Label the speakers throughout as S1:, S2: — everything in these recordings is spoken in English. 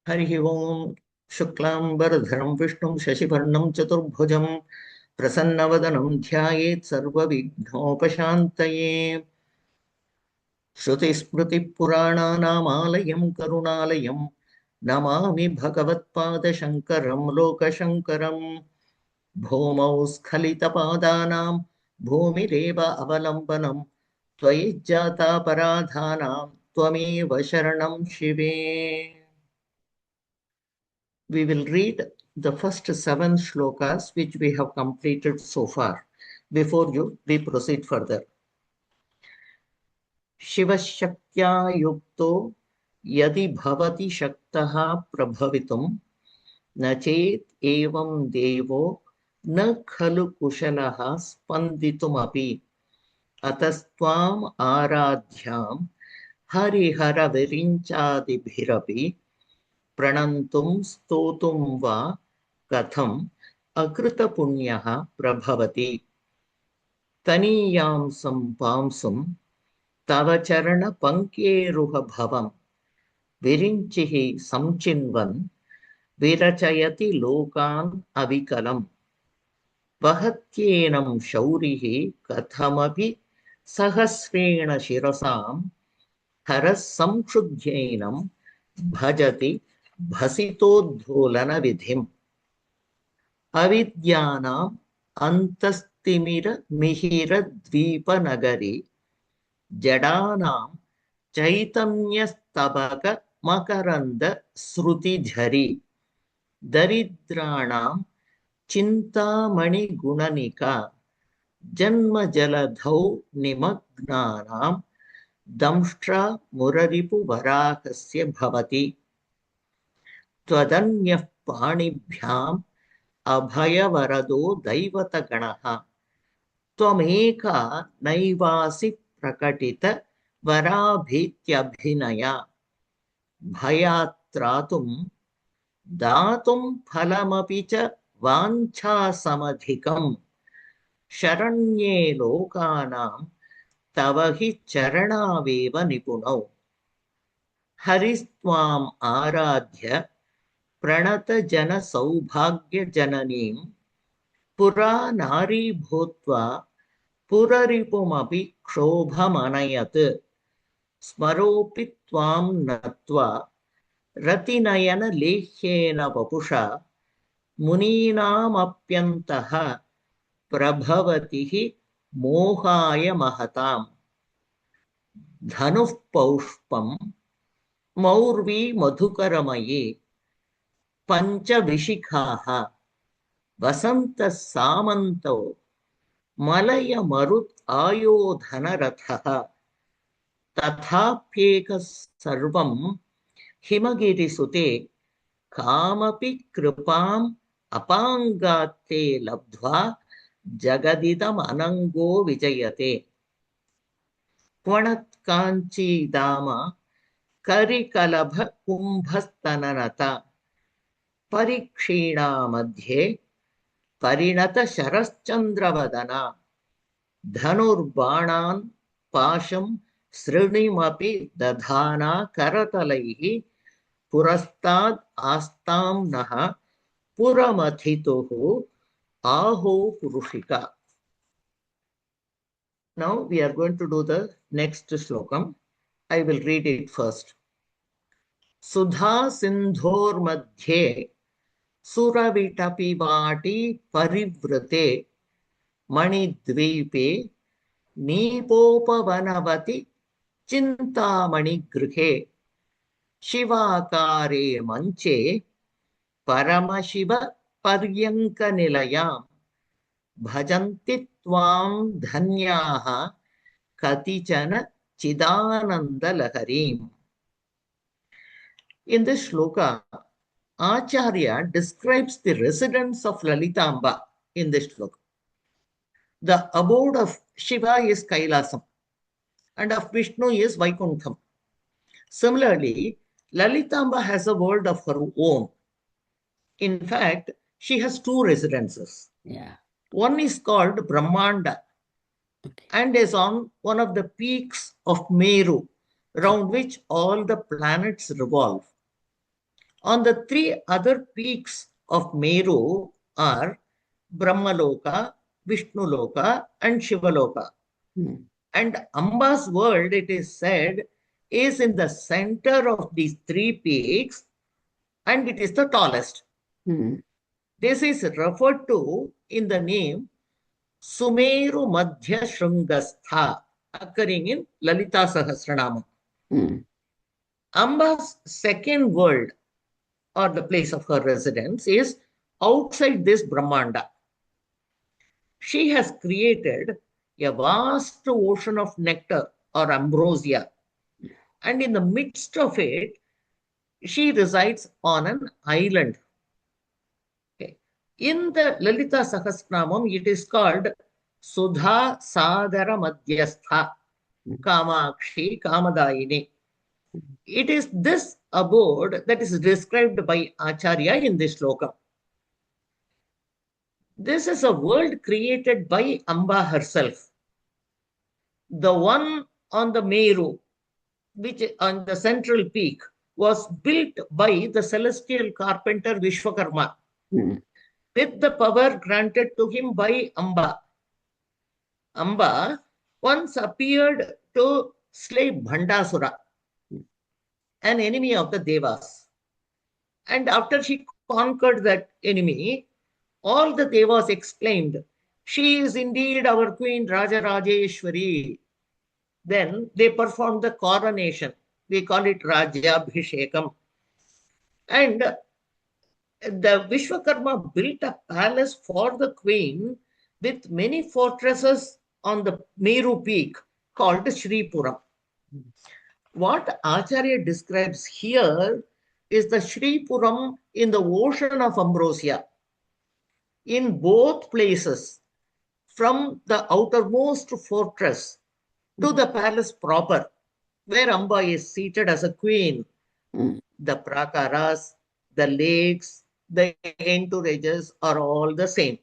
S1: हरिः ओम् शुक्लाम्बरधरं विष्णुं शशिवर्णं चतुर्भुजं प्रसन्नवदनं ध्यायेत् सर्वविघ्नोपशान्तये। श्रुतिस्मृतिपुराणानामालयं करुणालयं नमामि भगवत्पादशङ्करं लोकशङ्करम्। भूमौ स्खलितपादानां भूमिरेव अवलम्बनं त्वयि जातापराधानां त्वमेव शरणं शिवे। We will read the first 7 shlokas which we have completed so far. Before we proceed further. Shivashaktya yukto yadi bhavati shaktaha prabhavitum na chet evam devo na khalu kushalaha spanditum api atastvam aradhyam harihara virinchadibhirapi प्रणन्तुं स्तोतुं वा कथम् अकृतपुण्यः प्रभवति तनीयांसं पांसुं तव चरणपङ्केरुहभवं विरिञ्चिः संचिन्वन् विरचयति लोकान् अविकलम् वहत्येनं शौरिः कथमपि सहस्रेण शिरसां हरः संक्षुध्यैनं भजति भसितोद्धोलन विधिम् अविद्यानाम् अन्तस्तिमिरमिहिरद्वीपनगरी जडानां चैतन्यस्तबक मकरन्द श्रुतिझरी दरिद्राणां चिन्तामणिगुणनिका जन्मजलधौ निमग्नानां दंष्ट्रा मुररिपुवराहस्य भवति त्वदन्यः पाणिभ्याम् अभयवरदो दैवतगणः त्वमेका नैवासि प्रकटित वराभीत्यभिनया भयात्रातुं दातुं फलमपि च वाञ्छासमधिकम् शरण्ये लोकानां तव हि चरणावेव निपुणौ हरिस्त्वाम् आराध्य प्रणतजनसौभाग्यजननीं पुरा नारी भूत्वा पुररिपुमपि क्षोभमनयत् स्मरोऽपि त्वां नत्वा रतिनयनलेह्येन वपुषा मुनीनामप्यन्तः प्रभवति हि मोहाय महताम् धनुः पौष्पं मौर्वी मधुकरमयी पञ्चविशिखाः वसन्तः सामन्तो मलयमरुत् आयोधनरथः तथाप्येकः सर्वं हिमगिरिसुते कामपि कृपाम् अपाङ्गात्ते लब्ध्वा जगदिदमनङ्गो विजयते क्वणत्काञ्चीदाम करिकलभ कुम्भस्तननता परिक्षीणा मध्ये परिणत शरश्चन्द्रवदना धनुर्बाणान् पाशं सृणिमपि दधाना करतलैः पुरस्ताद् आस्तां नः पुरमथितुः आहो पुरुषिका. Now we are going to do the next slokam. I will read it first. Sudha Sindhor Madhye Suravitapi Vati Parivrate Manidvipe Nipopavanavati Chintamani Grihe Shivakare Manche Paramashiva Paryanka Nilayam Bhajanti Tvam Dhanyaha Katichana Chidananda Laharim. In this shloka, Acharya describes the residence of Lalitamba in this shloka. The abode of Shiva is Kailasam and of Vishnu is Vaikuntham. Similarly, Lalitamba has a world of her own. In fact, she has two residences.
S2: Yeah.
S1: One is called Brahmanda and is on one of the peaks of Meru, around which all the planets revolve. On the three other peaks of Meru are Brahmaloka, Vishnululoka, and Shivaloka. And Amba's world, it is said, is in the center of these three peaks, and it is the tallest. This is referred to in the name Sumeru Madhya Shrungastha, occurring in Lalita Sahasranama. Amba's second world, or the place of her residence, is outside this Brahmanda. She has created a vast ocean of nectar or ambrosia, and in the midst of it, she resides on an island. Okay. In the Lalita Sahasranamam, it is called Sudha Sadara Madhyastha Kamakshi Kamadayini. It is this abode that is described by Acharya in this sloka. This is a world created by Amba herself. The one on the Meru, which on the central peak, was built by the celestial carpenter Vishwakarma with the power granted to him by Amba. Amba once appeared to slay Bhandasura, an enemy of the Devas. And after she conquered that enemy, all the Devas exclaimed, "She is indeed our queen Raja Rajeshwari." Then they performed the coronation. We call it Rajyabhishekam. And the Vishwakarma built a palace for the queen with many fortresses on the Meru peak called Shripuram. What Acharya describes here is the Shripuram in the ocean of ambrosia. In both places, from the outermost fortress to the palace proper, where Amba is seated as a queen, the prakaras, the lakes, the entourages are all the same.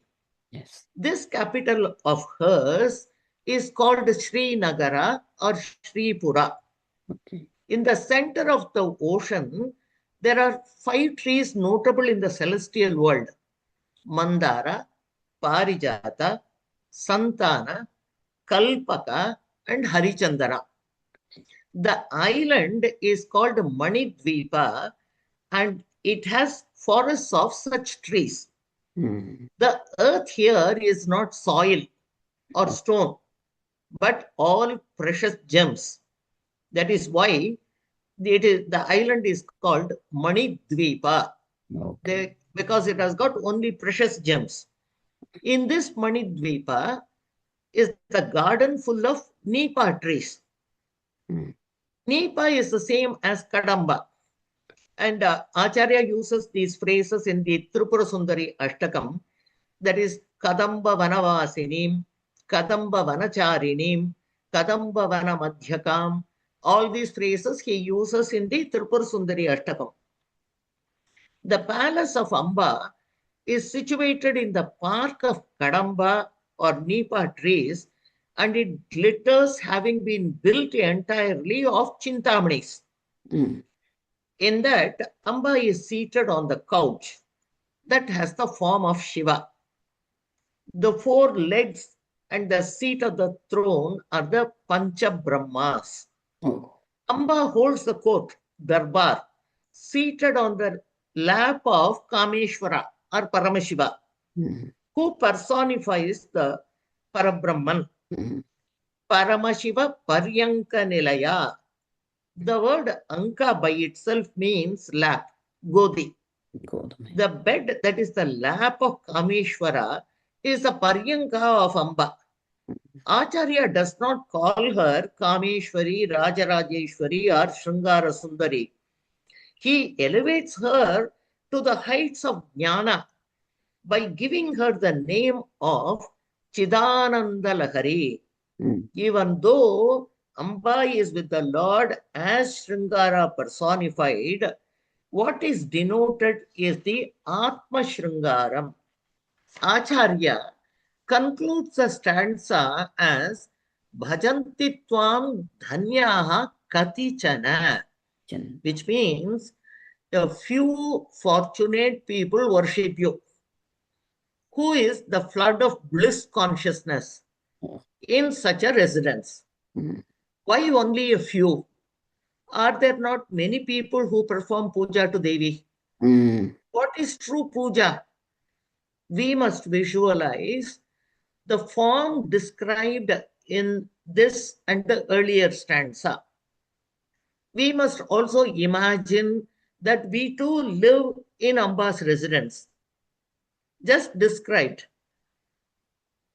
S2: Yes.
S1: This capital of hers is called Srinagara or Sripura.
S2: Okay.
S1: In the center of the ocean, there are 5 trees notable in the celestial world: Mandara, Parijata, Santana, Kalpaka, and Harichandara. The island is called Manidvipa, and it has forests of such trees. The earth here is not soil or stone, but all precious gems. That is why the island is called Manidvipa, because it has got only precious gems. In this Manidvipa is the garden full of Nipa trees. Nipa is the same as Kadamba. And Acharya uses these phrases in the Tripura Sundari Ashtakam, that is Kadamba Vanavasinim, Kadamba Vanacharinim, Kadamba Vanamadhyakam. All these phrases he uses in the Tripura Sundari Ashtakam. The palace of Amba is situated in the park of Kadamba or Nipa trees, and it glitters, having been built entirely of Chintamani's. In that, Amba is seated on the couch that has the form of Shiva. The 4 legs and the seat of the throne are the Pancha Brahmas. Amba holds the court, Darbar, seated on the lap of Kameshwara or Paramashiva, who personifies the Parabrahman. Paramashiva Paryanka Nilaya. The word Anka by itself means lap, Godi. The bed that is the lap of Kameshwara is the Paryanka of Amba. Acharya does not call her Kameshwari, Rajarajeshwari or Sringara Sundari. He elevates her to the heights of Jnana by giving her the name of Chidananda Lahari. Even though Amba is with the Lord as Sringara personified, what is denoted is the Atma Shringaram. Acharya concludes the stanza as Bhajanti Tvam Dhanyaha Katichana, which means a few fortunate people worship you. Who is the flood of bliss consciousness in such a residence?
S2: Mm.
S1: Why only a few? Are there not many people who perform puja to Devi?
S2: Mm.
S1: What is true puja? We must visualize the form described in this and the earlier stanza. We must also imagine that we too live in Amba's residence, just described.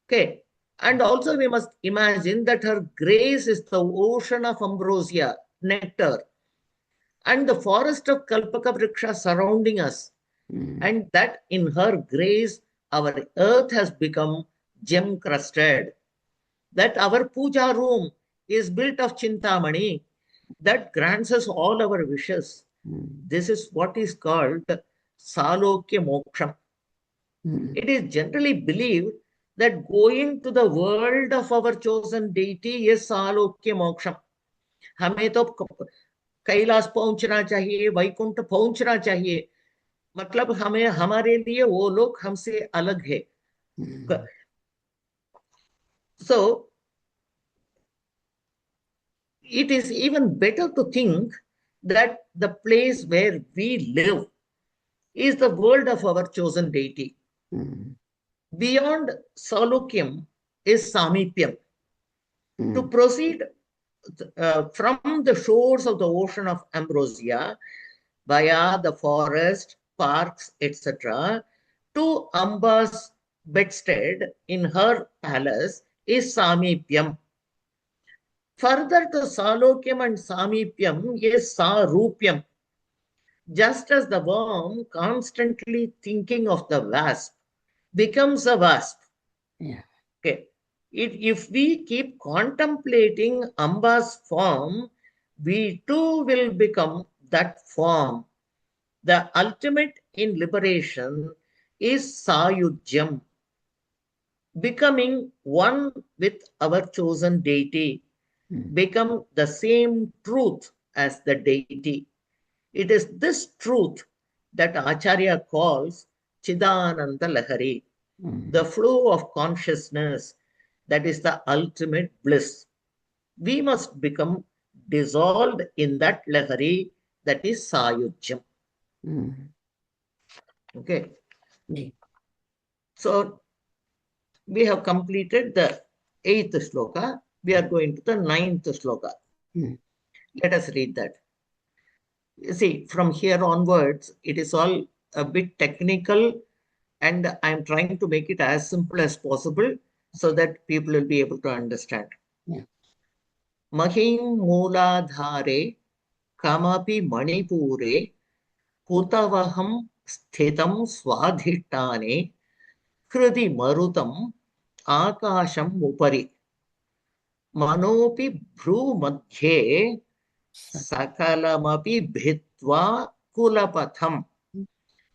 S1: Okay. And also we must imagine that her grace is the ocean of ambrosia, nectar, and the forest of Kalpaka Vriksha surrounding us.
S2: Mm.
S1: And that in her grace, our earth has become gem crusted. That our puja room is built of Chintamani that grants us all our wishes.
S2: Mm.
S1: This is what is called Salokya Moksham.
S2: Mm.
S1: It is generally believed that going to the world of our chosen deity is Salokya Moksham. हमें तो कैलाश पहुंचना चाहिए, वैकुंठ पहुंचना चाहिए, मतलब हमें हमारे लिए वो लोग हमसे अलग है.
S2: Mm.
S1: So it is even better to think that the place where we live is the world of our chosen deity.
S2: Mm.
S1: Beyond Salokyam is Samipyam. To
S2: Mm.
S1: proceed from the shores of the ocean of Ambrosia via the forest, parks, etc., to Amba's bedstead in her palace is Samipyam. Further to Salokyam and Samipyam is Sarupyam. Just as the worm constantly thinking of the wasp becomes a wasp.
S2: Yeah.
S1: Okay. If we keep contemplating Amba's form, we too will become that form. The ultimate in liberation is Sayujyam, becoming one with our chosen deity,
S2: Mm.
S1: become the same truth as the deity. It is this truth that Acharya calls Chidananda Lahari,
S2: Mm.
S1: the flow of consciousness that is the ultimate bliss. We must become dissolved in that Lahari that is Sayujyam.
S2: Mm.
S1: Okay.
S2: Yeah.
S1: So we have completed the 8th sloka. We are going to the 9th sloka.
S2: Mm.
S1: Let us read that. You see, from here onwards, it is all a bit technical, and I'm trying to make it as simple as possible so that people will be able to understand.
S2: Yeah.
S1: Mahim Mooladhare Kamapi Manipure Kutavaham Sthitam Swadhitane Kriti Marutam Akasham Upari Manopi Bhrumadhye Sakalamapi Bhitva Kulapatham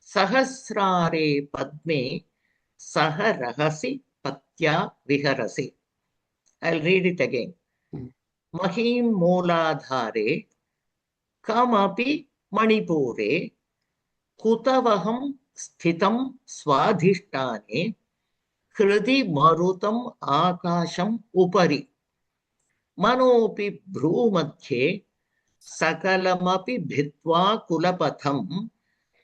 S1: Sahasrare Padme Saharahasi Patya Viharasi. I'll read it again.
S2: Mm.
S1: Mahim Mooladhare Kamapi Manipure Kutavaham Sthitam Swadhisthane Kriti Marutam Akasham Upari Manopi Bhrumadhye Sakalamapi Bhitva Kulapatham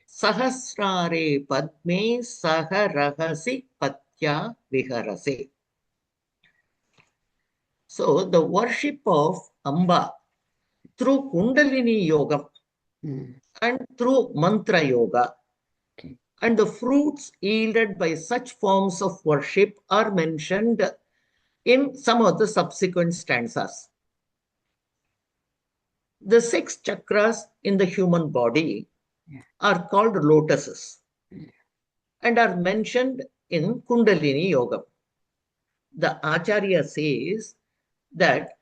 S1: Sahasrare Padme Saharahasi Patya Viharase. So the worship of Amba through Kundalini Yoga
S2: Mm.
S1: and through Mantra Yoga
S2: Okay.
S1: and the fruits yielded by such forms of worship are mentioned in some of the subsequent stanzas. The 6 chakras in the human body
S2: Yeah.
S1: are called lotuses
S2: Yeah.
S1: and are mentioned in Kundalini Yoga. The Acharya says that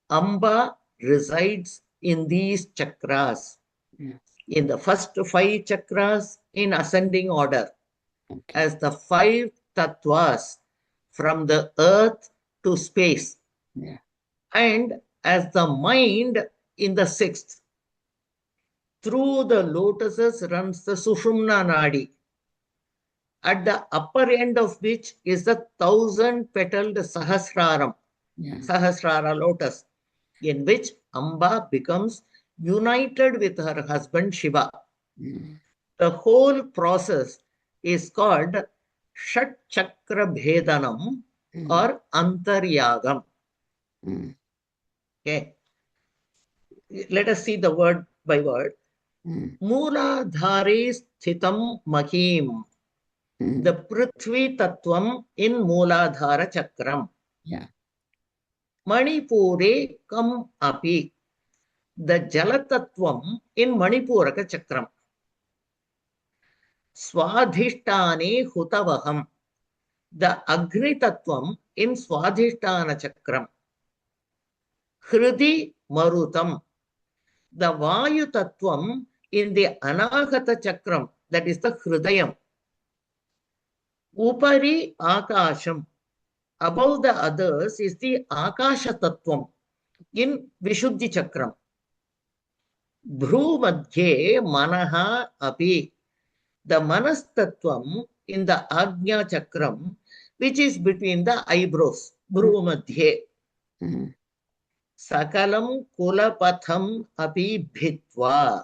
S1: Amba resides in these chakras,
S2: Yeah.
S1: in the first 5 chakras in ascending order,
S2: Okay.
S1: as the 5 tattvas from the earth to space,
S2: Yeah.
S1: and as the mind in the 6th. Through the lotuses runs the Sushumna Nadi, at the upper end of which is the 1,000-petaled Sahasraram,
S2: Yeah.
S1: Sahasrara lotus, in which Amba becomes united with her husband Shiva.
S2: Mm.
S1: The whole process is called Shat Chakra Bhedanam or Antaryagam.
S2: Mm.
S1: Okay. Let us see the word by word.
S2: Mm.
S1: Mooladhare Sthitam Mahim. The
S2: Mm.
S1: Prithvi Tattvam in Mooladhara Chakram.
S2: Yeah.
S1: Manipure Kam Api. The Jalatattvam in Manipuraka Chakram. Swadhishtane Hutavaham. The Agni Tattvam in Swadhishtana Chakram. Hridi Marutam. The Vayu Tattvam in the Anahata Chakram, that is the Hridayam. Upari Akasham. Above the others is the Akasha Tattvam in Vishuddhi Chakram. Bhru Madhye Manaha Api. The Manas Tattvam in the Agnya Chakram, which is between the eyebrows. Bhru Madhye.
S2: Mm.
S1: Sakalam Kulapatham Api Bhitva.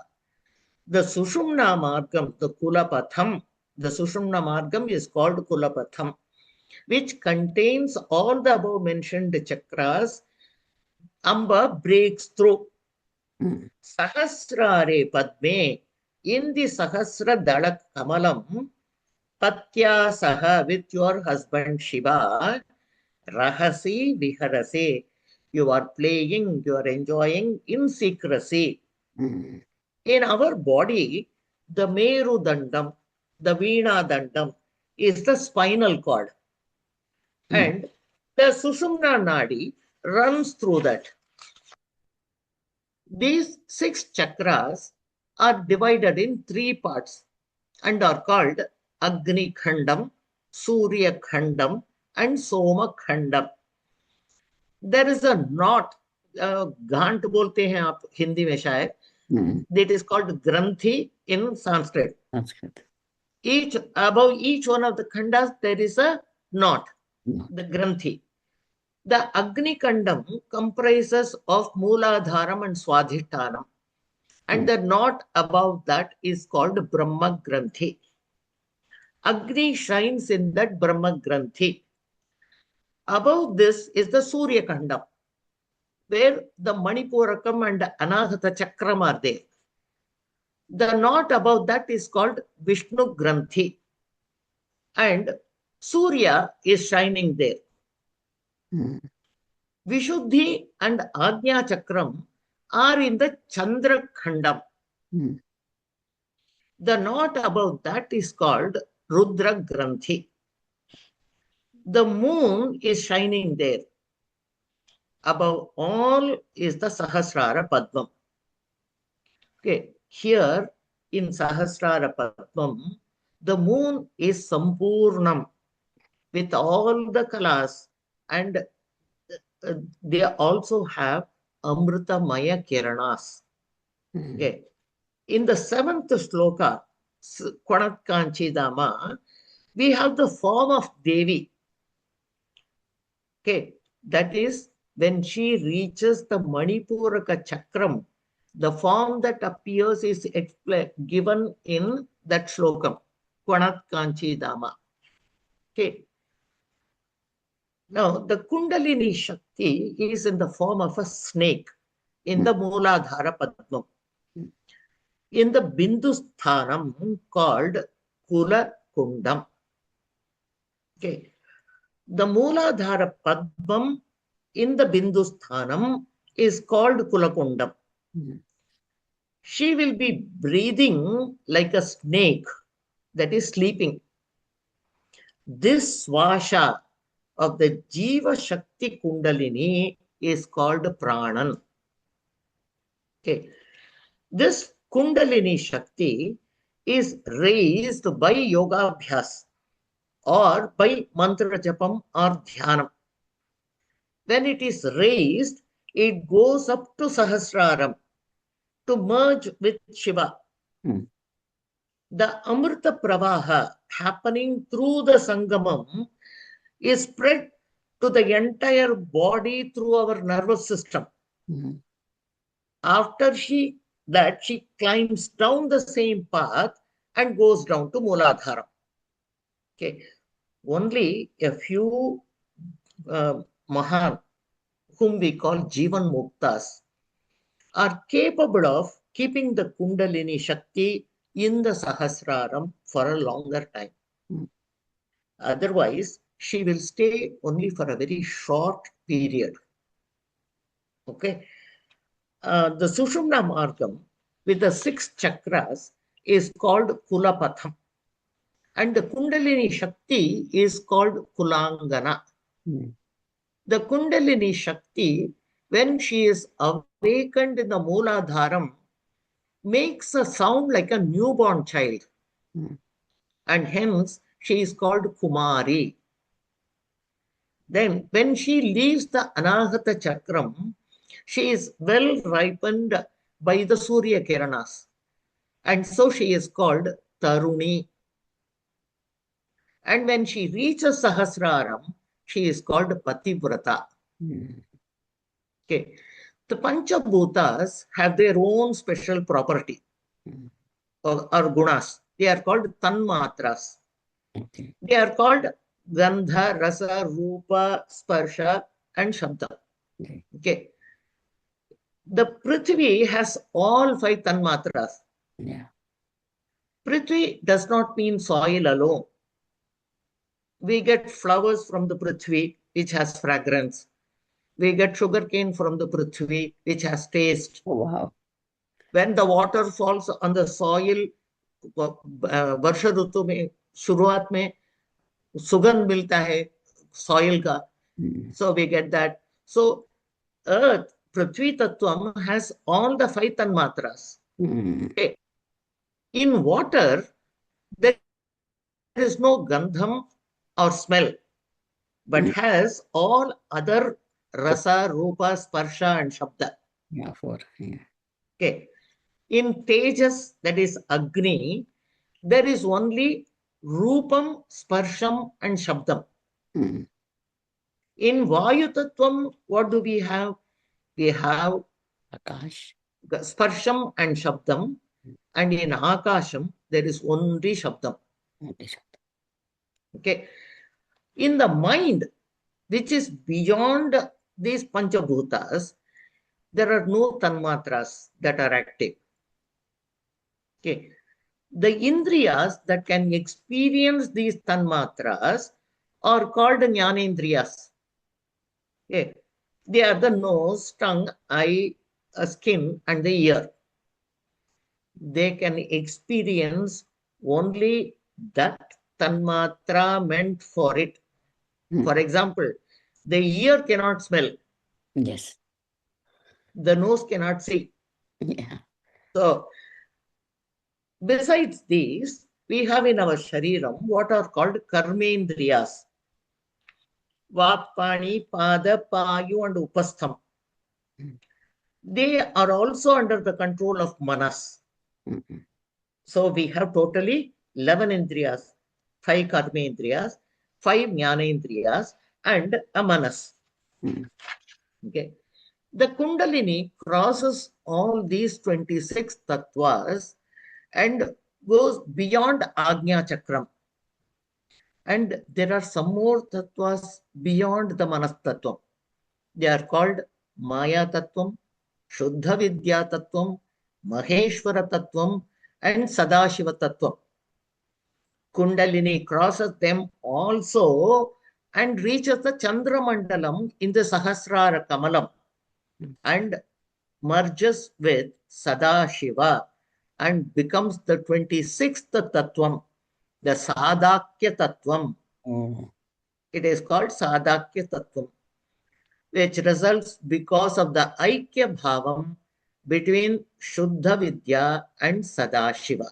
S1: The Sushumna Margam, the Kulapatham, the Sushumna Margam is called Kulapatham, which contains all the above mentioned chakras. Amba breaks through.
S2: Mm.
S1: Sahasrare Padme, in the Sahasra Dalak Kamalam, Patya Saha, with your husband Shiva, Rahasi Viharase, you are playing, you are enjoying in secrecy.
S2: Mm.
S1: In our body, the Meru Dandam, the Veena Dandam is the spinal cord. And the Sushumna Nadi runs through that. These 6 chakras are divided in 3 parts and are called Agni Khandam, Surya Khandam, and Soma Khandam. There is a knot, घांट बोलते हैं आप हिंदी में शायद, that is called Granthi in Sanskrit.
S2: Sanskrit.
S1: Above each one of the khandas, there is a knot, the Granthi. The Agni Kandam comprises of Mooladharam and Swadhisthana. And the knot above that is called Brahma Granthi. Agni shines in that Brahma Granthi. Above this is the Surya Kandam, where the Manipurakam and Anahata Chakram are there. The knot above that is called Vishnu Granthi. And Surya is shining there. Vishuddhi and Agnya Chakram are in the Chandra Khandam. The knot above that is called Rudra Granthi. The moon is shining there. Above all is the Sahasrara Padmam. Okay, here in Sahasrara Padmam, the moon is Sampurnam with all the kalas, and they also have Amrita Maya Kiranas. Okay. In the 7th shloka, Kwanat Kanchi Dama, we have the form of Devi. Okay, that is when she reaches the Manipuraka Chakram, the form that appears is given in that shlokam, Kwanat Kanchi Dama. Okay. Now, the Kundalini Shakti is in the form of a snake in the Mooladhara Padmam. In the Bindusthanam called Kula Kundam. Okay. The Mooladhara Padmam in the Bindusthanam is called Kulakundam. She will be breathing like a snake that is sleeping. This Swasha of the Jiva Shakti Kundalini is called Pranan. Okay. This Kundalini Shakti is raised by Yoga Abhyas or by Mantra Japam or Dhyanam. When it is raised, it goes up to Sahasraram. to merge with Shiva.
S2: Mm.
S1: The Amrita Pravaha happening through the Sangamam is spread to the entire body through our nervous system.
S2: Mm.
S1: After she climbs down the same path and goes down to Mooladharam. Okay. Only a few Mahan, whom we call Jivan Muktas, are capable of keeping the Kundalini Shakti in the Sahasraram for a longer time.
S2: Mm.
S1: Otherwise, she will stay only for a very short period. Okay. The Sushumna Margam with the 6 chakras is called Kulapatham. And the Kundalini Shakti is called Kulangana.
S2: Mm.
S1: The Kundalini Shakti, when she is awakened in the Mooladharam, makes a sound like a newborn child.
S2: Mm.
S1: And hence she is called Kumari. Then when she leaves the Anahata Chakram, she is well ripened by the Surya Kiranas. And so she is called Taruni. And when she reaches Sahasraram, she is called Pativrata.
S2: Mm.
S1: Okay. The Panchabhutas have their own special property or gunas. They are called Tanmatras.
S2: Okay.
S1: They are called Gandha, Rasa, Rupa, Sparsha, and Shabda.
S2: Okay.
S1: Okay. The Prithvi has all 5 Tanmatras.
S2: Yeah.
S1: Prithvi does not mean soil alone. We get flowers from the Prithvi, which has fragrance. We get sugarcane from the Prithvi, which has taste.
S2: Oh, wow.
S1: When the water falls on the soil, वर्षा ऋतु में शुरुआत में सुगंध मिलता है soil का. So we get that. So earth, Prithvi Tattvam, has all the 5 Tanmatras. Okay. In water, there is no Gandham or smell, but has all other Rasa, Rupa, Sparsha, and Shabda.
S2: Yeah, 4. Yeah.
S1: Okay. In Tejas, that is Agni, there is only Rupam, Sparsham, and Shabdam.
S2: Mm.
S1: In Vayu Tattvam, what do we have? We have
S2: Akash.
S1: Sparsham and Shabdam. And in Akasham, there is only Shabdam. Okay. In the mind, which is beyond these Panchabhutas, there are no Tanmatras that are active. Okay. The Indriyas that can experience these Tanmatras are called Jnanendriyas. Okay. They are the nose, tongue, eye, skin, and the ear. They can experience only that Tanmatra meant for it. For example, the ear cannot smell.
S2: Yes.
S1: The nose cannot see.
S2: Yeah.
S1: So, besides these, we have in our Shariram what are called Karmendriyas. Vak, Pani, Pada, Payu, and Upastham. They are also under the control of Manas. So we have totally 11 Indriyas, 5 Karmendriyas, 5 Jnanendriyas, and a Manas. Okay. The Kundalini crosses all these 26 tattvas and goes beyond Agnya Chakram. And there are some more tattvas beyond the Manas Tattvam. They are called Maya Tattvam, Shuddha Vidya Tattvam, Maheshwara Tattvam, and Sadashiva Tattvam. Kundalini crosses them also and reaches the Chandra Mandalam in the Sahasrara Kamalam and merges with Sadashiva and becomes the 26th Tattvam, the Sadakya Tattvam. It is called Sadakya Tattvam, which results because of the Aikya Bhavam between Shuddha Vidya and Sadashiva.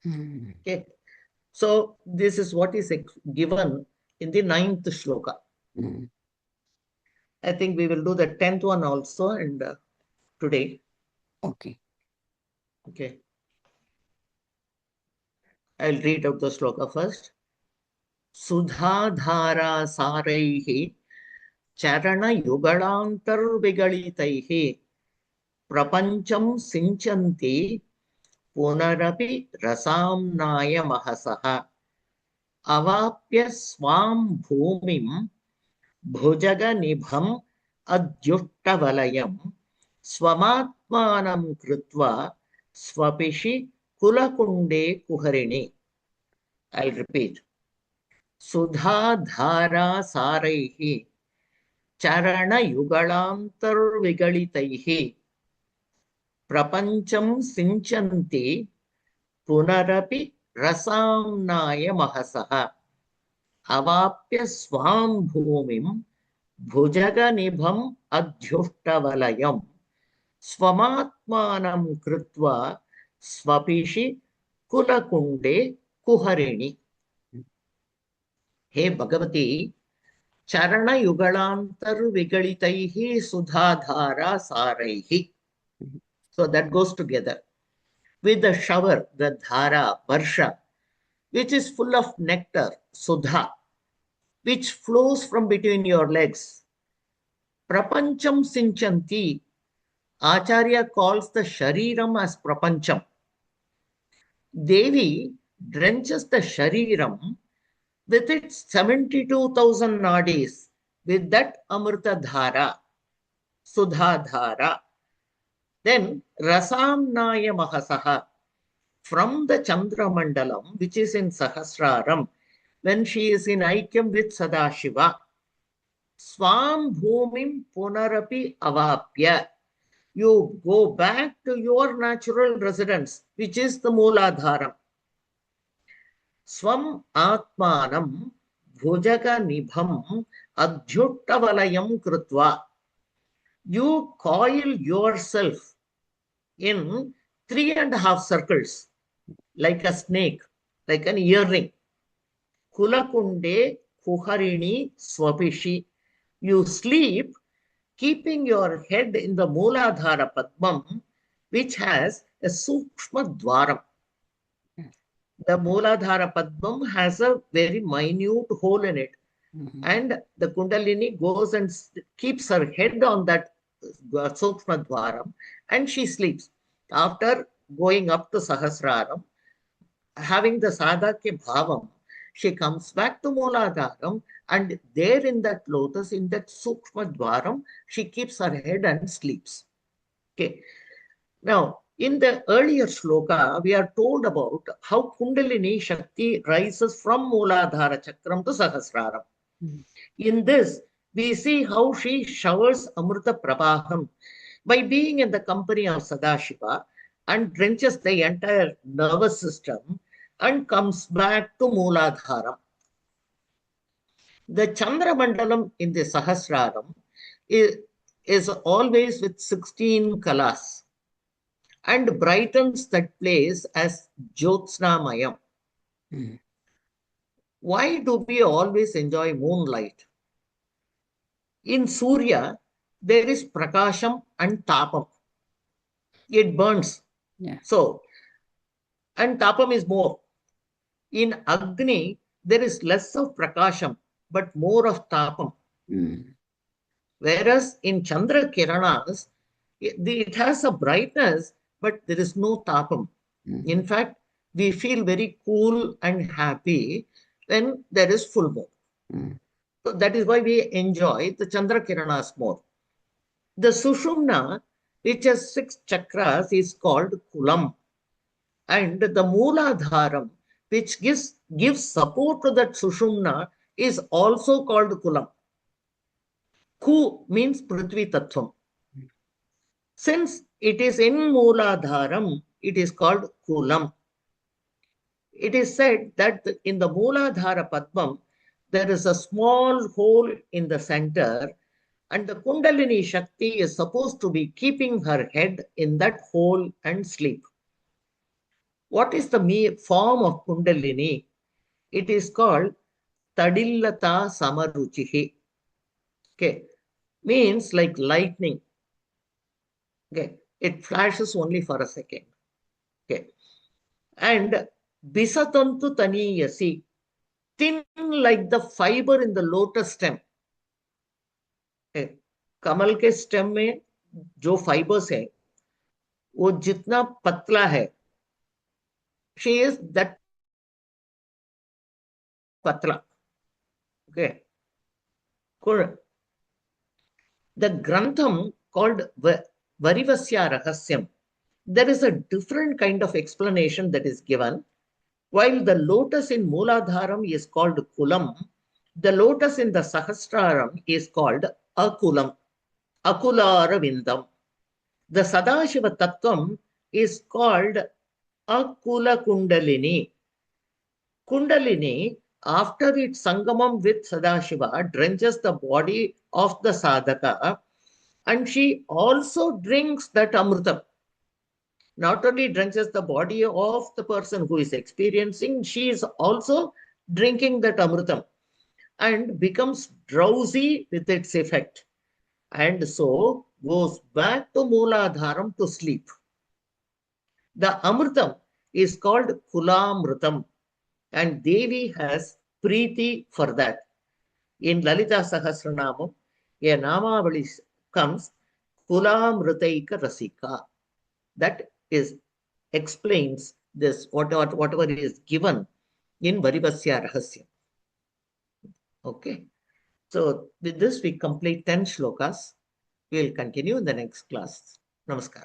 S1: Okay. So this is what is given in the 9th shloka. I think we will do the 10th one also and today.
S2: Okay.
S1: Okay. I'll read out the sloka first. Sudhadhara saraihi charana yugalantarvigalitaihi prapancham sinchanti punarapi rasamnaya mahasaha avapya swam bhumim bhujaga nibham adyuttavalayam swamatmanam krutva swapishi kulakunde kuharini. I'll repeat. Sudha dhara saraihi charana yugalantarvigalitaihi prapancham sinchanti punarapi rasamnaya mahasaha avapya swam bhumim bhujaga nibham adhyuttavalayam swamatmanam krutva swapishi kulakunde kuharini. Hey Bhagavati, charana yugalantarvigalitaihi sudhadhara saraihi. So that goes together with the shower, the dhara, varsha, which is full of nectar, sudha, which flows from between your legs. Prapancham sinchanti. Acharya calls the shariram as prapancham. Devi drenches the shariram with its 72,000 nadis with that amrita dhara, sudha dhara. Then rasamnaya mahasaha. From the Chandra Mandalam, which is in Sahasraram, when she is in Aikyam with Sadashiva, Swam Bhumim Punarapi Avapya. You go back to your natural residence, which is the Mooladharam. Swam Atmanam Bhujaga Nibham Adhyuttavalayam Krutva. You coil yourself in 3.5 circles, like a snake, like an earring. Kulakunde Kuharini Swapishi. You sleep keeping your head in the Mooladhara Padmam, which has a Sukshma Dwaram. The Mooladhara Padmam has a very minute hole in it. And the Kundalini goes and keeps her head on that Sukshma Dwaram and she sleeps. After going up to Sahasraram, having the Sadhakya Bhavam, she comes back to Mooladharam and there in that lotus, in that Sukshma Dwaram, she keeps her head and sleeps. Okay. Now, in the earlier sloka, we are told about how Kundalini Shakti rises from Mooladhara Chakram to Sahasraram. In this, we see how she showers Amrita Prabhaham by being in the company of Sadashiva and drenches the entire nervous system and comes back to Mooladharam. The Chandra Mandalam in the Sahasraram is always with 16 kalas and brightens that place as Jyotsnamayam. Why do we always enjoy moonlight? In Surya, there is Prakasham and Tapam. It burns.
S2: Yeah.
S1: So, and Tapam is more. In Agni, there is less of Prakasham, but more of Tapam. Whereas in Chandra Kiranas, it has a brightness, but there is no Tapam. In fact, we feel very cool and happy when there is full moon. So that is why we enjoy the Chandra Kiranas more. The Sushumna, which has 6 chakras, is called Kulam. And the Mooladharam, which gives support to that Sushumna, is also called Kulam. Ku means Prithvi Tattvam. Since it is in Mooladharam, it is called Kulam. It is said that in the Mooladhara Padmam, there is a small hole in the center and the Kundalini Shakti is supposed to be keeping her head in that hole and sleep. What is the form of Kundalini? It is called Tadillata Samaruchihi. Okay, means like lightning. Okay, It flashes only for a second. Okay. And Bisatantu Taniyasi, thin like the fiber in the lotus stem. कमल के stem में जो fibres है वो जितना पतला है, she is that patla. Okay. Good. The Grantham called Varivasya Rahasyam, there is a different kind of explanation that is given. While the lotus in Mooladharam is called Kulam, the lotus in the Sahasraram is called Akulam, Akularavindam. The Sadashiva Tattvam is called Akula Kundalini. Kundalini, after its sangamam with Sadashiva, drenches the body of the sadhaka, and she also drinks that amritam. Not only drenches the body of the person who is experiencing, she is also drinking that amritam and becomes drowsy with its effect, and so goes back to Mooladharam to sleep. The amritam is called Kulamritam, and Devi has Preeti for that. In Lalita Sahasranamam, a Namavali comes Kulamritaika Rasika. That is explains this, whatever is given in Varivasya Rahasya. Okay. So with this, we complete 10 shlokas. We will continue in the next class. Namaskar.